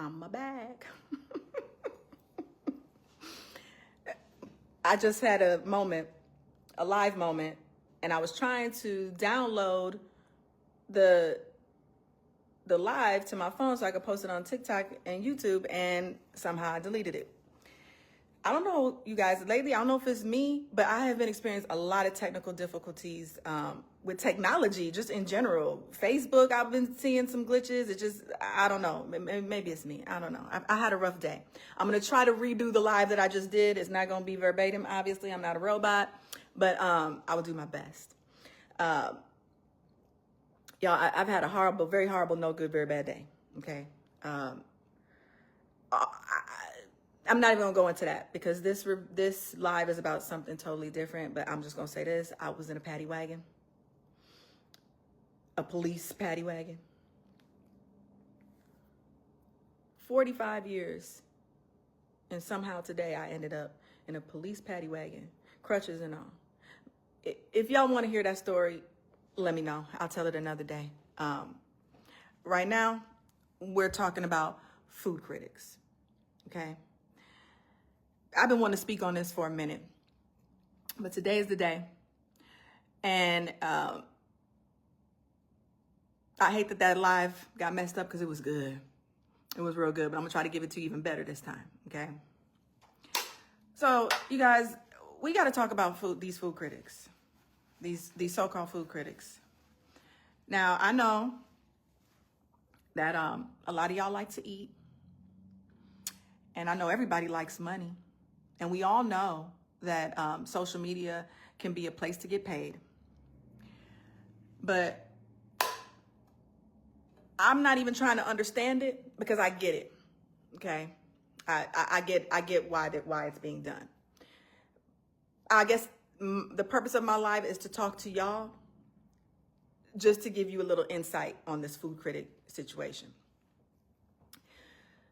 I'm back. I just had a live moment, and I was trying to download the live to my phone so I could post it on TikTok and YouTube, and somehow I deleted it. I don't know, you guys, lately, I don't know if it's me, but I have been experiencing a lot of technical difficulties with technology, just in general. Facebook, I've been seeing some glitches. It just, I don't know. Maybe it's me. I don't know. I had a rough day. I'm going to try to redo the live that I just did. It's not going to be verbatim, obviously. I'm not a robot, but I will do my best. Y'all, I've had a horrible, very horrible, no good, very bad day. Okay. I'm not even gonna go into that because this live is about something totally different, but I'm just gonna say this. I was in a paddy wagon, a police paddy wagon. 45 years, and somehow today I ended up in a police paddy wagon, crutches and all. If y'all wanna hear that story, let me know. I'll tell it another day. Right now, we're talking about food critics, okay? I've been wanting to speak on this for a minute, but today is the day. And I hate that live got messed up because it was good. It was real good, but I'm gonna try to give it to you even better this time, okay? So you guys, we gotta talk about these food critics, these so-called food critics. Now, I know that a lot of y'all like to eat, and I know everybody likes money. And we all know that social media can be a place to get paid. But I'm not even trying to understand it because I get it, okay? I get why it's being done. I guess the purpose of my life is to talk to y'all just to give you a little insight on this food critic situation.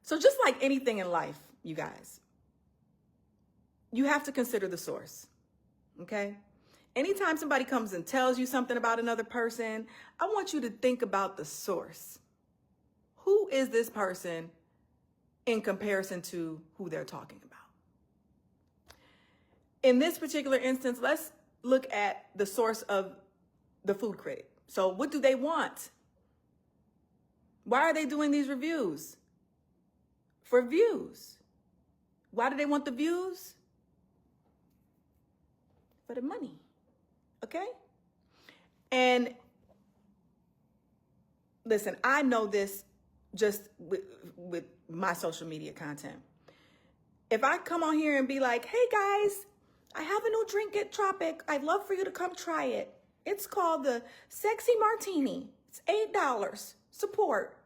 So just like anything in life, you guys, you have to consider the source, okay? Anytime somebody comes and tells you something about another person, I want you to think about the source. Who is this person in comparison to who they're talking about? In this particular instance, let's look at the source of the food critic. So what do they want? Why are they doing these reviews? For views. Why do they want the views? For the money, okay? And listen, I know this just with my social media content. If I come on here and be like, hey guys, I have a new drink at Tropic. I'd love for you to come try it. It's called the Sexy Martini. It's $8. Support.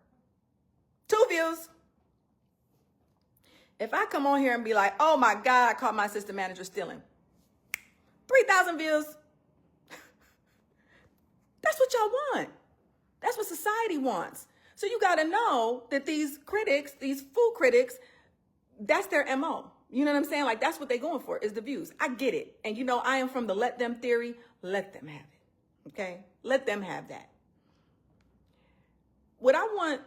2 views. If I come on here and be like, oh my God, I caught my assistant manager stealing. 3,000 views. That's what y'all want. That's what society wants. So you got to know that these critics, these food critics, that's their MO. You know what I'm saying? Like, that's what they're going for, is the views. I get it. And you know, I am from the let them theory. Let them have it. Okay? Let them have that. What I want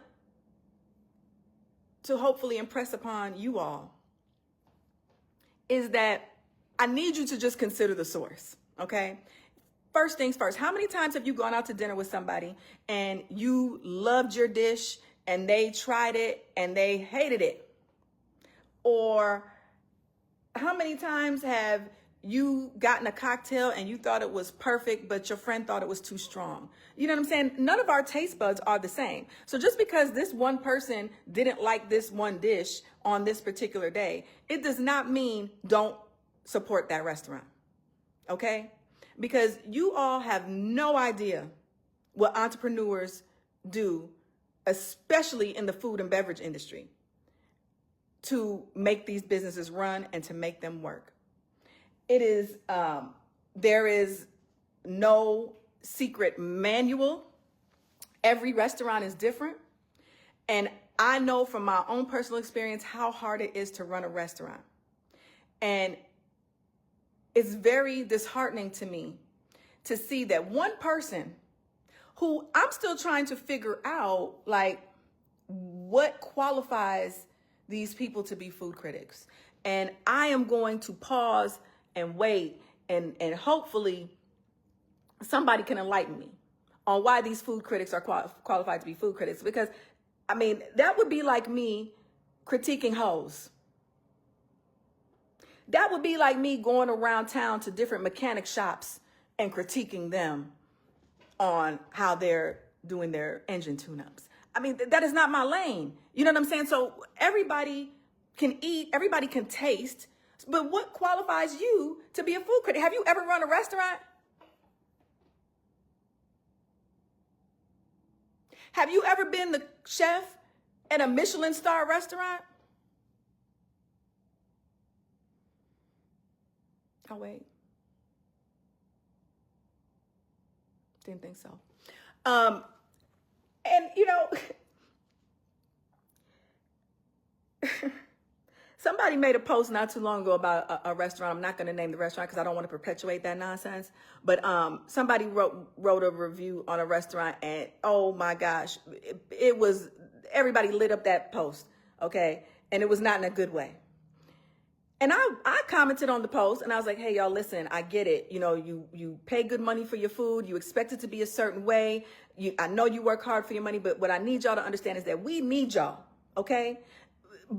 to hopefully impress upon you all is that I need you to just consider the source, okay? First things first, how many times have you gone out to dinner with somebody and you loved your dish and they tried it and they hated it? Or how many times have you gotten a cocktail and you thought it was perfect, but your friend thought it was too strong? You know what I'm saying? None of our taste buds are the same. So just because this one person didn't like this one dish on this particular day, it does not mean don't support that restaurant, okay? Because you all have no idea what entrepreneurs do, especially in the food and beverage industry, to make these businesses run and to make them work. It is, there is no secret manual. Every restaurant is different. And I know from my own personal experience how hard it is to run a restaurant. And it's very disheartening to me to see that one person who I'm still trying to figure out, like, what qualifies these people to be food critics. And I am going to pause and wait, and hopefully somebody can enlighten me on why these food critics are qualified to be food critics. Because, I mean, that would be like me critiquing hoes. That would be like me going around town to different mechanic shops and critiquing them on how they're doing their engine tune-ups. I mean, that is not my lane. You know what I'm saying? So everybody can eat, everybody can taste, but what qualifies you to be a food critic? Have you ever run a restaurant? Have you ever been the chef at a Michelin star restaurant? Oh, wait. Didn't think so. And, you know, somebody made a post not too long ago about a restaurant. I'm not going to name the restaurant because I don't want to perpetuate that nonsense. But somebody wrote a review on a restaurant, and oh my gosh, it was, everybody lit up that post, okay? And it was not in a good way. And I commented on the post, and I was like, hey, y'all, listen, I get it. You know, you pay good money for your food. You expect it to be a certain way. I know you work hard for your money, but what I need y'all to understand is that we need y'all, okay?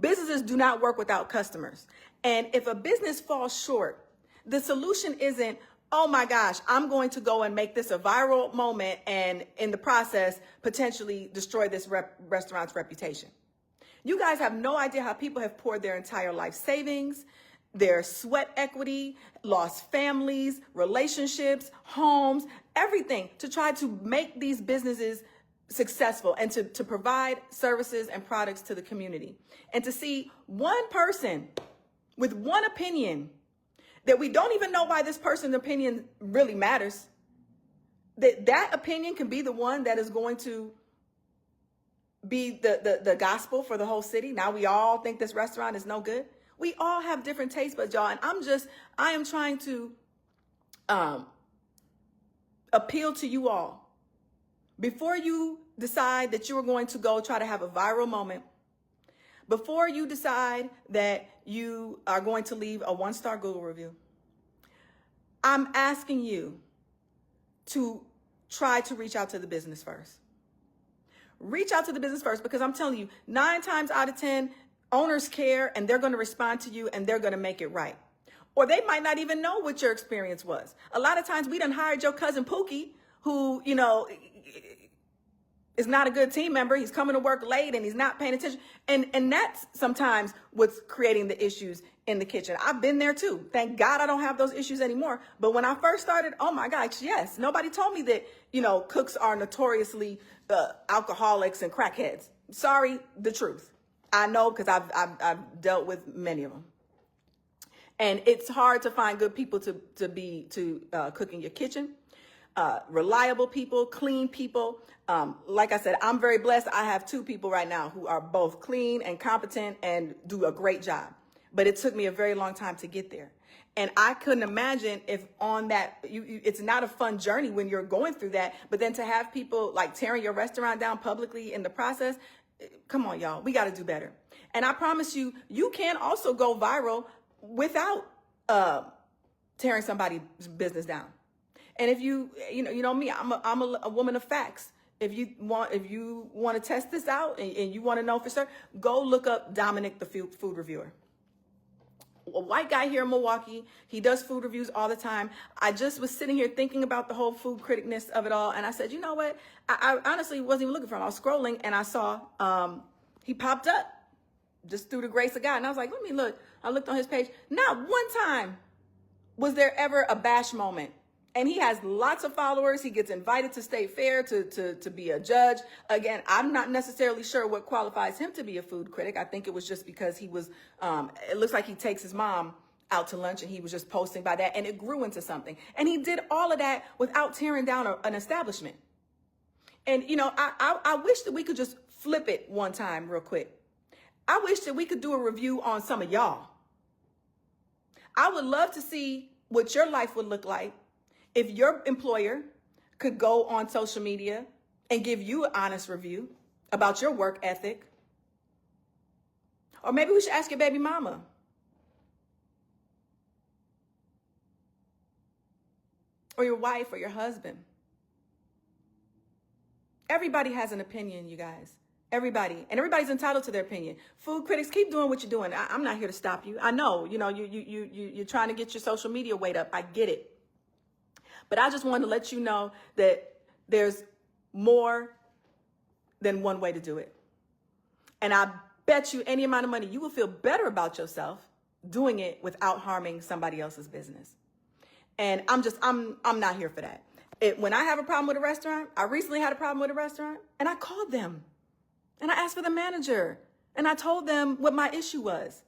Businesses do not work without customers. And if a business falls short, the solution isn't, oh my gosh, I'm going to go and make this a viral moment and in the process potentially destroy this restaurant's reputation. You guys have no idea how people have poured their entire life savings, their sweat equity, lost families, relationships, homes, everything to try to make these businesses successful and to provide services and products to the community. And to see one person with one opinion that we don't even know why this person's opinion really matters, that opinion can be the one that is going to be the gospel for the whole city. Now we all think this restaurant is no good. We all have different tastes, but y'all, and I am trying to appeal to you all. Before you decide that you are going to go try to have a viral moment, before you decide that you are going to leave a 1-star Google review, I'm asking you to try to reach out to the business first. Reach out to the business first, because I'm telling you, 9 times out of 10, owners care and they're going to respond to you and they're going to make it right. Or they might not even know what your experience was. A lot of times we done hired your cousin Pookie, who, you know, is not a good team member. He's coming to work late and he's not paying attention. And that's sometimes what's creating the issues in the kitchen. I've been there too. Thank God I don't have those issues anymore. But when I first started, oh my gosh, yes. Nobody told me that, you know, cooks are notoriously alcoholics and crackheads. Sorry, the truth. I know, because I've dealt with many of them. And it's hard to find good people to cook in your kitchen. Reliable people, clean people. Like I said, I'm very blessed. I have 2 people right now who are both clean and competent and do a great job. But it took me a very long time to get there. And I couldn't imagine if on that, it's not a fun journey when you're going through that, but then to have people like tearing your restaurant down publicly in the process, come on, y'all, we got to do better. And I promise you, you can also go viral without tearing somebody's business down. And if you know me, I'm a woman of facts. If you want to test this out and you want to know for sure, go look up Dominic, the food reviewer. A white guy here in Milwaukee. He does food reviews all the time. I just was sitting here thinking about the whole food criticness of it all. And I said, you know what? I honestly wasn't even looking for him. I was scrolling and I saw he popped up just through the grace of God. And I was like, let me look. I looked on his page. Not one time was there ever a bash moment. And he has lots of followers. He gets invited to State Fair to be a judge. Again, I'm not necessarily sure what qualifies him to be a food critic. I think it was just because he was, it looks like he takes his mom out to lunch and he was just posting by that and it grew into something. And he did all of that without tearing down an establishment. And, you know, I wish that we could just flip it one time real quick. I wish that we could do a review on some of y'all. I would love to see what your life would look like if your employer could go on social media and give you an honest review about your work ethic. Or maybe we should ask your baby mama. Or your wife or your husband. Everybody has an opinion, you guys. Everybody. And everybody's entitled to their opinion. Food critics, keep doing what you're doing. I'm not here to stop you. I know, you're trying to get your social media weight up. I get it. But I just wanted to let you know that there's more than one way to do it. And I bet you any amount of money, you will feel better about yourself doing it without harming somebody else's business. And I'm not here for that. When I have a problem with a restaurant, I recently had a problem with a restaurant, and I called them. And I asked for the manager, and I told them what my issue was.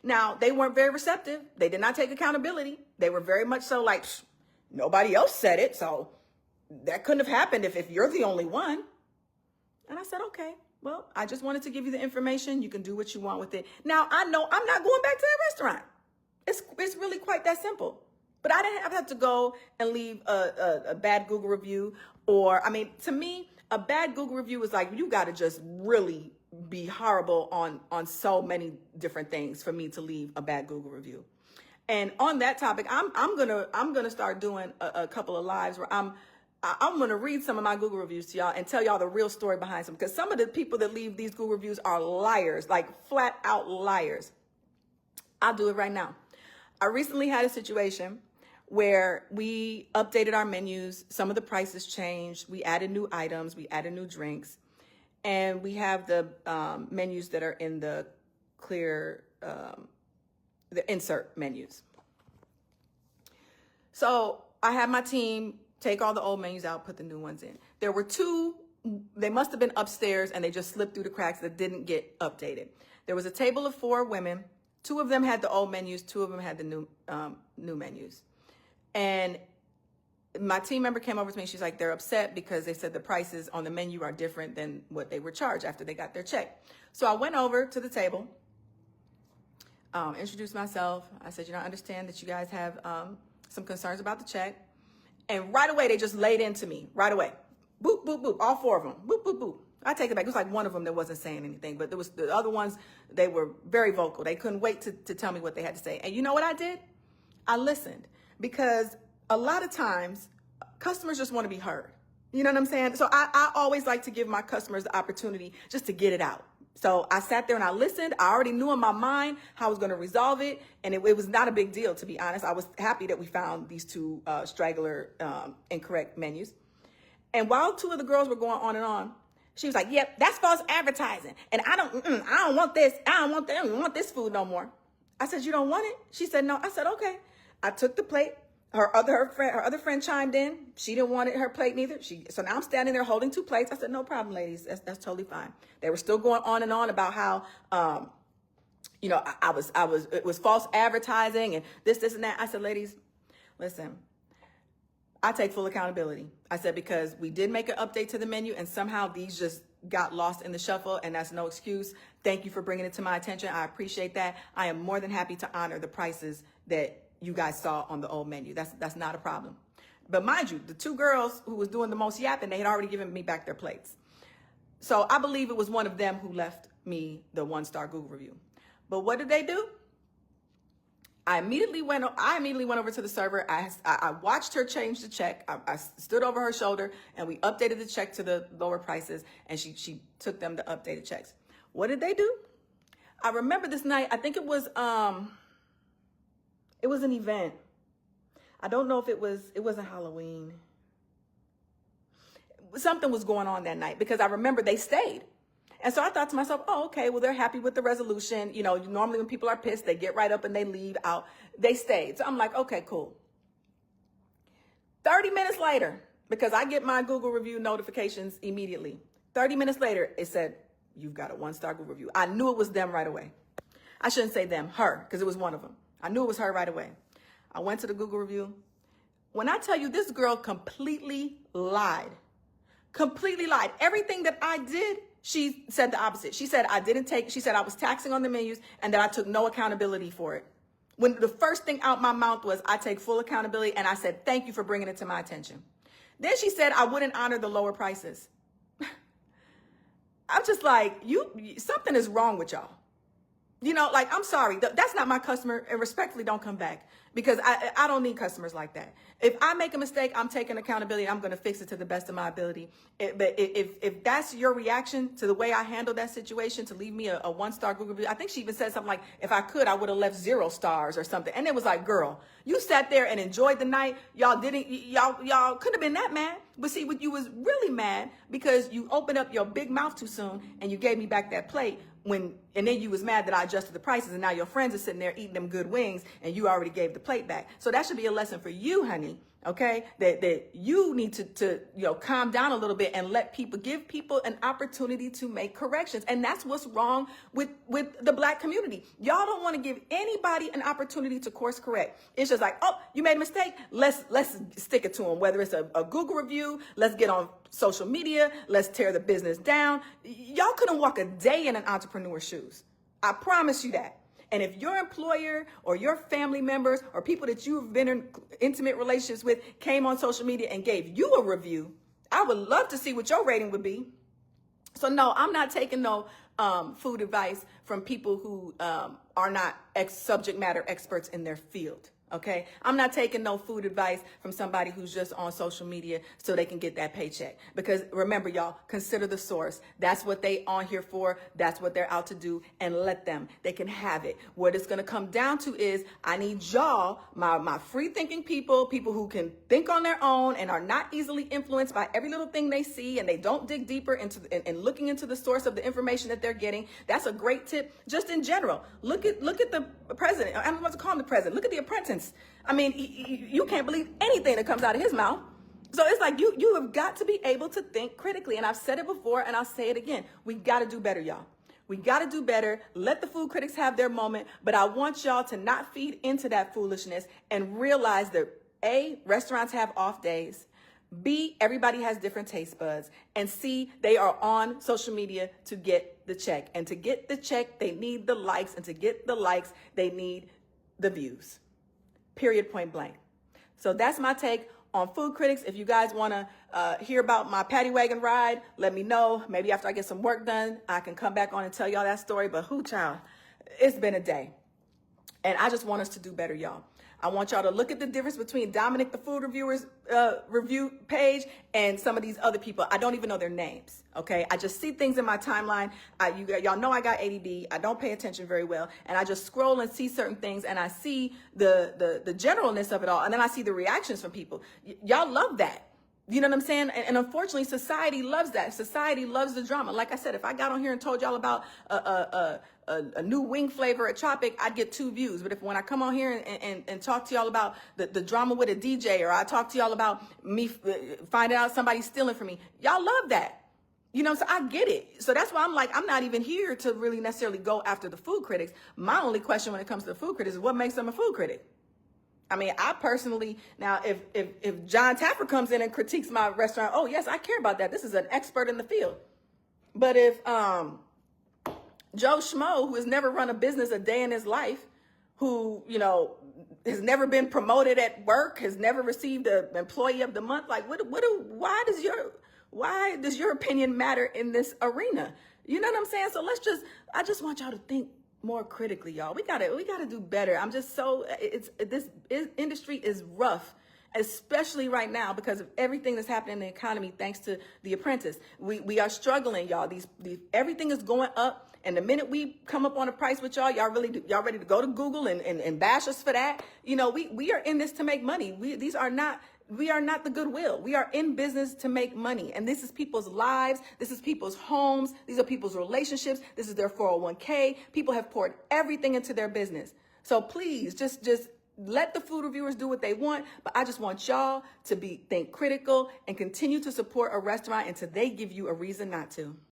Now, they weren't very receptive. They did not take accountability. They were very much so like, nobody else said it, so that couldn't have happened if you're the only one. And I said, okay, well, I just wanted to give you the information. You can do what you want with it. Now, I know I'm not going back to that restaurant. It's really quite that simple. But I didn't have to go and leave a bad Google review. Or, I mean, to me, a bad Google review is like, you got to just really be horrible on so many different things for me to leave a bad Google review. And on that topic, I'm gonna start doing a couple of lives where I'm gonna read some of my Google reviews to y'all and tell y'all the real story behind them. Because some of the people that leave these Google reviews are liars, like flat out liars. I'll do it right now. I recently had a situation where we updated our menus. Some of the prices changed. We added new items. We added new drinks. And we have the menus that are in the clear, the insert menus. So I had my team take all the old menus out, put the new ones in. There were two, they must have been upstairs and they just slipped through the cracks that didn't get updated. There was a table of 4 women. 2 of them had the old menus. 2 of them had the new menus. And my team member came over to me. She's like, they're upset because they said the prices on the menu are different than what they were charged after they got their check. So I went over to the table, introduced myself. I said, I understand that you guys have some concerns about the check. And right away, they just laid into me, right away. Boop, boop, boop, all 4 of them. Boop, boop, boop. I take it back. It was like one of them that wasn't saying anything, but there was the other ones, they were very vocal. They couldn't wait to tell me what they had to say. And you know what I did? I listened, because a lot of times customers just want to be heard. You know what I'm saying? So I always like to give my customers the opportunity just to get it out. So I sat there and I listened. I already knew in my mind how I was going to resolve it. And it was not a big deal, to be honest. I was happy that we found these 2 straggler incorrect menus. And while 2 of the girls were going on and on, she was like, yep, that's false advertising. And I don't want this. I don't want this food no more. I said, you don't want it? She said, no. I said, okay. I took the plate. Her other friend chimed in. She didn't want her plate neither. So now I'm standing there holding 2 plates. I said, no problem, ladies. That's totally fine. They were still going on and on about how, it was false advertising and this and that. I said, ladies, listen, I take full accountability. I said, because we did make an update to the menu and somehow these just got lost in the shuffle, and that's no excuse. Thank you for bringing it to my attention. I appreciate that. I am more than happy to honor the prices that you guys saw on the old menu. That's not a problem. But mind you, the 2 girls who was doing the most yapping, they had already given me back their plates. So I believe it was one of them who left me the 1-star Google review. But what did they do? I immediately went over to the server. I watched her change the check. I stood over her shoulder and we updated the check to the lower prices, and she took them the updated checks. What did they do? I remember this night, I think it was an event. I don't know if it wasn't Halloween. Something was going on that night, because I remember they stayed. And so I thought to myself, oh, okay, well, they're happy with the resolution. Normally when people are pissed, they get right up and they leave out. They stayed. So I'm like, okay, cool. 30 minutes later, because I get my Google review notifications immediately. 30 minutes later, it said, you've got a 1-star Google review. I knew it was them right away. I shouldn't say them, her, because it was one of them. I knew it was her right away. I went to the Google review. When I tell you, this girl completely lied. Completely lied. Everything that I did, she said the opposite. She said she said I was taxing on the menus and that I took no accountability for it. When the first thing out my mouth was, I take full accountability, and I said, thank you for bringing it to my attention. Then she said I wouldn't honor the lower prices. I'm just like, something is wrong with y'all. You know, like, I'm sorry, that's not my customer, and respectfully don't come back, because I don't need customers like that. If I make a mistake, I'm taking accountability. I'm going to fix it to the best of my ability. But if that's your reaction to the way I handled that situation, to leave me a 1-star Google review, I think she even said something like, if I could, I would have left 0 stars or something. And it was like, girl, you sat there and enjoyed the night. Y'all could have been that mad. But see, what you was really mad because you opened up your big mouth too soon and you gave me back that plate. And then you was mad that I adjusted the prices, and now your friends are sitting there eating them good wings and you already gave the plate back. So that should be a lesson for you, honey. Okay, that you need to calm down a little bit and give people an opportunity to make corrections. And that's what's wrong with the Black community. Y'all don't want to give anybody an opportunity to course correct. It's just like, oh, you made a mistake. Let's stick it to them. Whether it's a Google review, let's get on social media, let's tear the business down. Y'all couldn't walk a day in an entrepreneur's shoes. I promise you that. And if your employer or your family members or people that you've been in intimate relationships with came on social media and gave you a review, I would love to see what your rating would be. So no, I'm not taking no food advice from people who are not subject matter experts in their field. Okay, I'm not taking no food advice from somebody who's just on social media so they can get that paycheck. Because remember, y'all, consider the source. That's what they on here for. That's what they're out to do. And let them. They can have it. What it's going to come down to is I need y'all, my free thinking people who can think on their own and are not easily influenced by every little thing they see, and they don't dig deeper into and looking into the source of the information that they're getting. That's a great tip. Just in general, look at the president. I don't want to call him the president. Look at the apprentice. I mean, you can't believe anything that comes out of his mouth. So it's like you have got to be able to think critically. And I've said it before and I'll say it again. We got to do better, y'all. We got to do better. Let the food critics have their moment. But I want y'all to not feed into that foolishness and realize that A, restaurants have off days. B, everybody has different taste buds. And C, they are on social media to get the check. And to get the check, they need the likes. And to get the likes, they need the views. Period, point blank. So that's my take on food critics. If you guys want to hear about my paddy wagon ride, let me know. Maybe after I get some work done, I can come back on and tell y'all that story. But child, it's been a day. And I just want us to do better, y'all. I want y'all to look at the difference between Dominic the food reviewer's review page and some of these other people. I don't even know their names, okay? I just see things in my timeline. Y'all know I got ADD. I don't pay attention very well. And I just scroll and see certain things, and I see the generalness of it all. And then I see the reactions from people. Y'all love that. You know what I'm saying? And unfortunately, society loves that. Society loves the drama. Like I said, if I got on here and told y'all about a new wing flavor at Tropic, I'd get 2 views. But if when I come on here and talk to y'all about the drama with a DJ, or I talk to y'all about me finding out somebody's stealing from me, y'all love that. You know, so I get it. So that's why I'm like, I'm not even here to really necessarily go after the food critics. My only question when it comes to the food critics is what makes them a food critic? I mean, I personally, now, if John Taffer comes in and critiques my restaurant, oh, yes, I care about that. This is an expert in the field. But if Joe Schmo, who has never run a business a day in his life, who, has never been promoted at work, has never received an employee of the month, like, why does your opinion matter in this arena? You know what I'm saying? So I just want y'all to think more critically, y'all. We gotta do better. I'm just this industry is rough, especially right now because of everything that's happening in the economy thanks to The Apprentice. We are struggling, y'all. Everything is going up. And the minute we come up on a price with y'all ready to go to Google and bash us for that. We are in this to make money. We are not the Goodwill. We are in business to make money. And this is people's lives. This is people's homes. These are people's relationships. This is their 401k. People have poured everything into their business. So please just let the food reviewers do what they want. But I just want y'all to think critical and continue to support a restaurant until they give you a reason not to.